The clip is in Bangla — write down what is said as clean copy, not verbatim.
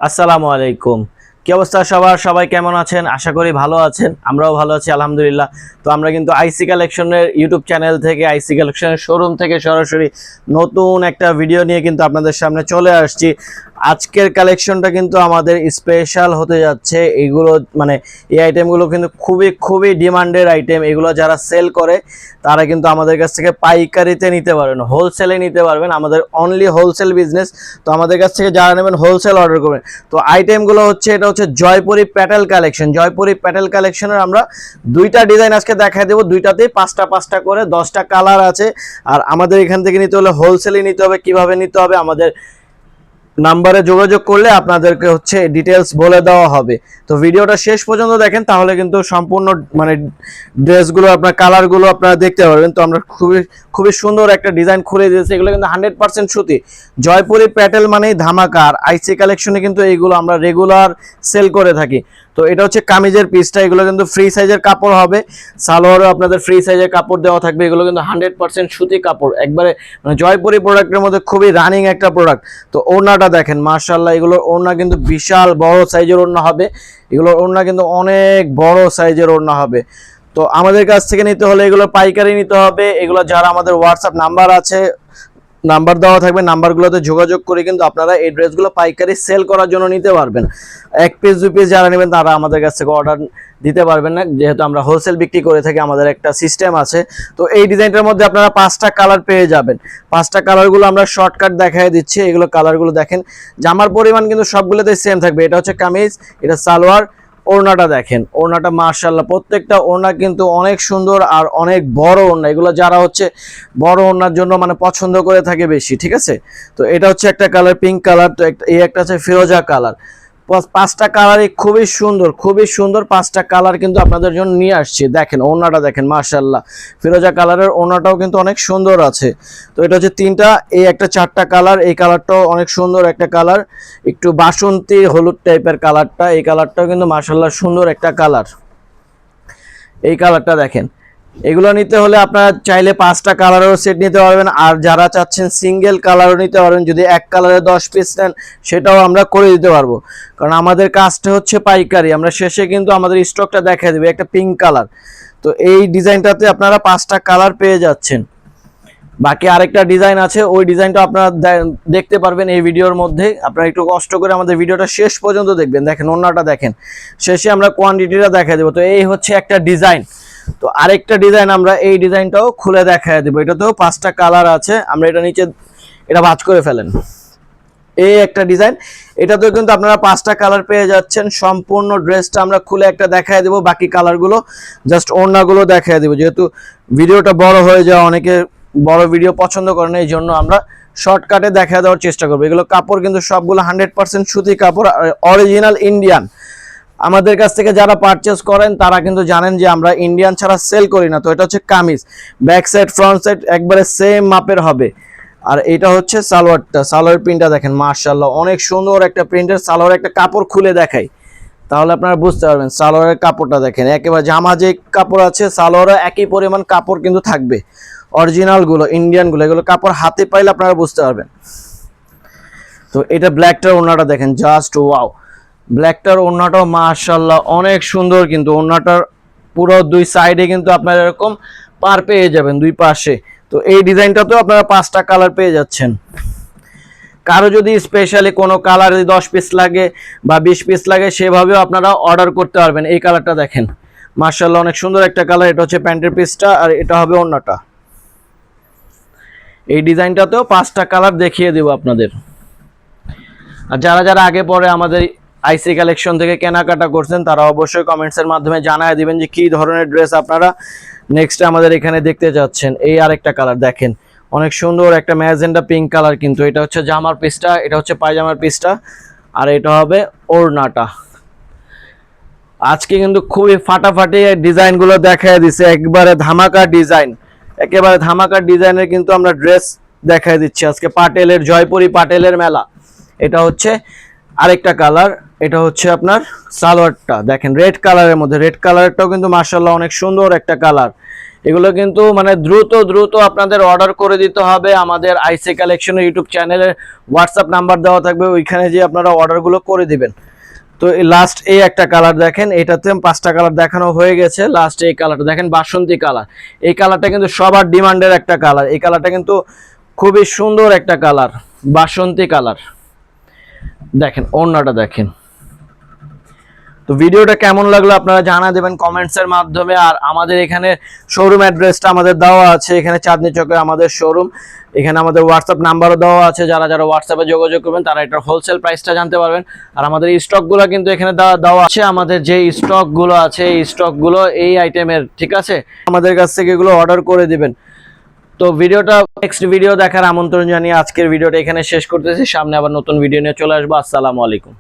আসসালামু আলাইকুম। কি অবস্থা সবার? সবাই কেমন আছেন? আশা করি ভালো আছেন। আমরাও ভালো আছি আলহামদুলিল্লাহ। তো আমরা কিন্তু আইসি কালেকশনের ইউটিউব চ্যানেল থেকে, আইসি কালেকশনের শোরুম থেকে সরাসরি নতুন একটা ভিডিও নিয়ে কিন্তু আপনাদের সামনে চলে আসছি। আজকের কালেকশনটা কিন্তু আমাদের স্পেশাল হতে যাচ্ছে। এগুলো মানে এই আইটেমগুলো কিন্তু খুবই খুবই ডিমান্ডের আইটেম। এগুলো যারা সেল করে তারা কিন্তু আমাদের কাছ থেকে পাইকারিতে নিতে পারবেন, হোলসেলে নিতে পারবেন। আমাদের অনলি হোলসেল বিজনেস। তো আমাদের কাছ থেকে যারা নেবেন হোলসেল অর্ডার করবেন। তো আইটেমগুলো হচ্ছে, এটা হচ্ছে জয়পুরি প্যাটেল কালেকশন। জয়পুরি প্যাটেল কালেকশনের আমরা দুইটা ডিজাইন আজকে দেখাই দেবো। দুইটাতেই পাঁচটা পাঁচটা করে 10টা কালার আছে। আর আমাদের এখান থেকে নিতে হলে হোলসেলই নিতে হবে। কিভাবে নিতে হবে আমাদের নাম্বারে যোগাযোগ করলে আপনাদেরকে হচ্ছে ডিটেলস বলে দেওয়া হবে। তো ভিডিওটা শেষ পর্যন্ত দেখেন, তাহলে কিন্তু সম্পূর্ণ মানে ড্রেসগুলো আপনার কালারগুলো আপনারা দেখতে পারবেন। তো আমরা খুবই খুবই সুন্দর একটা ডিজাইন খুলে দিয়েছি। এগুলো কিন্তু 100% সুতি। জয়পুরি প্যাটেল মানেই ধামাকা। আর আইসি কালেকশনে কিন্তু এইগুলো আমরা রেগুলার সেল করে থাকি। তো এটা হচ্ছে কামিজের পিসটা। এগুলো কিন্তু ফ্রি সাইজের কাপড় হবে। সালোয়ারও আপনাদের ফ্রি সাইজের কাপড় দেওয়া থাকবে। এগুলো কিন্তু 100% সুতি কাপড়, একবারে মানে জয়পুরি প্রোডাক্টের মধ্যে খুবই রানিং একটা প্রোডাক্ট। তো ওড়নাটা দেখেন মাশাআল্লাহ, এগুলোর ওড়না কিন্তু বিশাল বড় সাইজের ওড়না হবে। এগুলোর ওড়না কিন্তু অনেক বড় সাইজের ওড়না হবে। তো আমাদের কাছ থেকে নিতে হলে এগুলো পাইকারি নিতে হবে। এগুলো যারা আমাদের হোয়াটসঅ্যাপ নাম্বার আছে, নাম্বার দেওয়া থাকবে, নাম্বারগুলোতে যোগাযোগ করে কিন্তু আপনারা এই ড্রেসগুলো পাইকারি সেল করার জন্য নিতে পারবেন। এক পিস দুই পিস যারা নেবেন তারা আমাদের কাছ থেকে অর্ডার দিতে পারবেন না, যেহেতু আমরা হোলসেল বিক্রি করে থাকি। আমাদের একটা সিস্টেম আছে। তো এই ডিজাইনটার মধ্যে আপনারা 5টা কালার পেয়ে যাবেন। 5টা কালারগুলো আমরা শর্টকাট দেখাই দিচ্ছি। এগুলো কালারগুলো দেখেন, জামার পরিমাণ কিন্তু সবগুলোতে সেম থাকবে। এটা হচ্ছে কামিজ, এটা সালোয়ার। ওড়নাটা দেখেন, ওড়নাটা মাশাআল্লাহ প্রত্যেকটা ওড়না কিন্তু অনেক সুন্দর আর অনেক বড় ওড়না। এগুলো যারা হচ্ছে বড় ওড়নার জন্য মানে পছন্দ করে থাকে বেশি, ঠিক আছে। তো এটা হচ্ছে একটা কালার, পিঙ্ক কালার। তো এই একটা আছে ফিরোজা কালার। 5টা কালারই খুবই সুন্দর, খুবই সুন্দর। 5টা কালার কিন্তু আপনাদের জন্য নিয়ে আসছি। দেখেন ওড়নাটা দেখেন মাশাআল্লাহ, ফিরোজা কালারের ওড়নাটাও কিন্তু অনেক সুন্দর আছে। তো এটা হচ্ছে 3টা, এই একটা 4টা কালার। এই কালারটাও অনেক সুন্দর একটা কালার, একটু বাসন্তী হলুদ টাইপের কালারটা। এই কালারটাও কিন্তু মাশাআল্লাহ সুন্দর একটা কালার। এই কালারটা দেখেন। এগুলো নিতে হলে আপনারা চাইলে 5টা কালারেরও সেট নিতে পারবেন। আর যারা চাচ্ছেন সিঙ্গেল কালারও নিতে পারবেন, যদি এক কালারে 10 পিস নেন সেটাও আমরা করে দিতে পারবো। কারণ আমাদের কাজটা হচ্ছে পাইকারি। আমরা শেষে কিন্তু আমাদের স্টকটা দেখাই দেবে। একটা পিঙ্ক কালার, তো এই ডিজাইনটাতে আপনারা 5টা কালার পেয়ে যাচ্ছেন। বাকি আরেকটা ডিজাইন আছে, ওই ডিজাইনটা আপনারা দেখতে পারবেন এই ভিডিওর মধ্যে। আপনারা একটু কষ্ট করে আমাদের ভিডিওটা শেষ পর্যন্ত দেখবেন। দেখেন ওড়নাটা দেখেন, শেষে আমরা কোয়ান্টিটিটা দেখাই দেবো। তো এই হচ্ছে একটা ডিজাইন। তো আরেকটা ডিজাইন আমরা এই ডিজাইনটাও খুলে দেখাই দেবো। এটাতেও 5টা কালার আছে। আমরা এটা নিচে এটা ভাঁজ করে ফেলেন। এই একটা ডিজাইন, এটাতেও কিন্তু আপনারা 5টা কালার পেয়ে যাচ্ছেন। সম্পূর্ণ ড্রেসটা আমরা খুলে একটা দেখাই দেবো। বাকি কালারগুলো জাস্ট ওড়নাগুলো দেখাই দেবো, যেহেতু ভিডিওটা বড় হয়ে যায়, অনেকে বড় ভিডিও পছন্দ করে না, এই জন্য আমরা শর্টকাটে দেখা দেওয়ার চেষ্টা করবো। এগুলো কাপড় কিন্তু সবগুলো 100% সুতি কাপড়, অরিজিনাল ইন্ডিয়ান। আমাদের কাছ থেকে যারা পারচেস করেন তারা কিন্তু জানেন যে আমরা ইন্ডিয়ান ছাড়া সেল করি না। তো এটা হচ্ছে kameez, back side front side একবারে সেম মাপের হবে। আর এটা হচ্ছে সালোয়ারটা। সালোয়ার প্রিন্টটা দেখেন মাশাআল্লাহ অনেক সুন্দর একটা প্রিন্টের সালোয়ার। একটা কাপড় খুলে দেখাই তাহলে আপনারা বুঝতে পারবেন। সালোয়ারের কাপড়টা দেখেন, একেবারে জামা যে কাপড় আছে সালোয়ারও একই পরিমাণ কাপড় কিন্তু থাকবে। অরিজিনালগুলো ইন্ডিয়ানগুলো, এগুলো কাপড় হাতে পাইলে আপনারা বুঝতে পারবেন। তো এটা ব্ল্যাকটার ওড়নাটা দেখেন, জাস্ট ওয়াও। ব্ল্যাকটার ওড়নাটাও মাশাআল্লাহ অনেক সুন্দর। কিন্তু ওড়নাটার পুরো দুই সাইডে কিন্তু আপনারা এরকম পার পেয়ে যাবেন, দুই পাশে। তো এই ডিজাইনটাতেও আপনারা 5টা কালার পেয়ে যাচ্ছেন। কারো যদি স্পেশালি কোনো কালার 10 পিস লাগে বা 20 পিস লাগে, সেভাবেও আপনারা অর্ডার করতে পারবেন। এই কালারটা দেখেন মাশাআল্লাহ অনেক সুন্দর একটা কালার। এটা হচ্ছে প্যান্টের পিসটা, আর এটা হবে ওড়নাটা। এই ডিজাইনটাতেও 5টা কালার দেখিয়ে দেব আপনাদের। আর যারা যারা আগে পরে আমাদের আইসি কালেকশন থেকে কেনাকাটা করছেন তারা অবশ্যই কমেন্টসের মাধ্যমে জানায় দিবেন যে কি ধরনের ড্রেস আপনারা নেক্সট আমাদের এখানে দেখতে যাচ্ছেন। এই আরেকটা কালার দেখেন, অনেক সুন্দর একটা ম্যাজেন্ডা পিঙ্ক কালার। কিন্তু এটা হচ্ছে জামার পিসটা, এটা হচ্ছে পায়জামার পিসটা, আর এটা হবে ওড়নাটা। আজকে কিন্তু খুবই ফাটাফাটি ডিজাইনগুলো দেখায় দিছে, একবারে ধামাকা ডিজাইন। একেবারে ধামাকা ডিজাইনের কিন্তু আমরা ড্রেস দেখায় দিচ্ছি আজকে। পাটেলের, জয়পুরি পাটেলের মেলা। এটা হচ্ছে আরেকটা কালার, এটা হচ্ছে আপনার সালোয়ারটা দেখেন রেড কালারের মধ্যে। রেড কালারটাও কিন্তু মাশাআল্লাহ অনেক সুন্দর একটা কালার। এগুলো কিন্তু মানে দ্রুত দ্রুত আপনাদের অর্ডার করে দিতে হবে। আমাদের আইসি কালেকশনের ইউটিউব চ্যানেলের হোয়াটসঅ্যাপ নাম্বার দেওয়া থাকবে, ওইখানে যে আপনারা অর্ডারগুলো করে দিবেন। তো লাস্ট এই একটা কালার দেখেন, এটাতে 5টা কালার দেখানো হয়ে গেছে। লাস্ট এই কালারটা দেখেন, বাসন্তী কালার। এই কালারটা কিন্তু সবার ডিমান্ডের একটা কালার। এই কালারটা কিন্তু খুবই সুন্দর একটা কালার, বাসন্তী কালার। দেখেন ওড়নাটা দেখেন। তো ভিডিওটা কেমন লাগলো আপনারা জানা দেবেন কমেন্টসের মাধ্যমে। আর আমাদের এখানে শোরুম অ্যাড্রেসটা আমাদের দেওয়া আছে, এখানে চাঁদনী চকে আমাদের শোরুম। এখানে আমাদের হোয়াটসঅ্যাপ নাম্বারও দেওয়া আছে, যারা যারা হোয়াটসঅ্যাপে যোগাযোগ করবেন তারা এটার হোলসেল প্রাইসটা জানতে পারবেন। আর আমাদের স্টকগুলো কিন্তু এখানে দেওয়া আছে, আমাদের যে স্টকগুলো আছে এই স্টকগুলো এই আইটেমের, ঠিক আছে? আমাদের কাছ থেকে এগুলো অর্ডার করে দিবেন। তো ভিডিওটা নেক্সট ভিডিও দেখার আমন্ত্রণ জানিয়ে আজকের ভিডিওটা এখানে শেষ করতেছি। সামনে আবার নতুন ভিডিও নিয়ে চলে আসবো। আসসালামু আলাইকুম।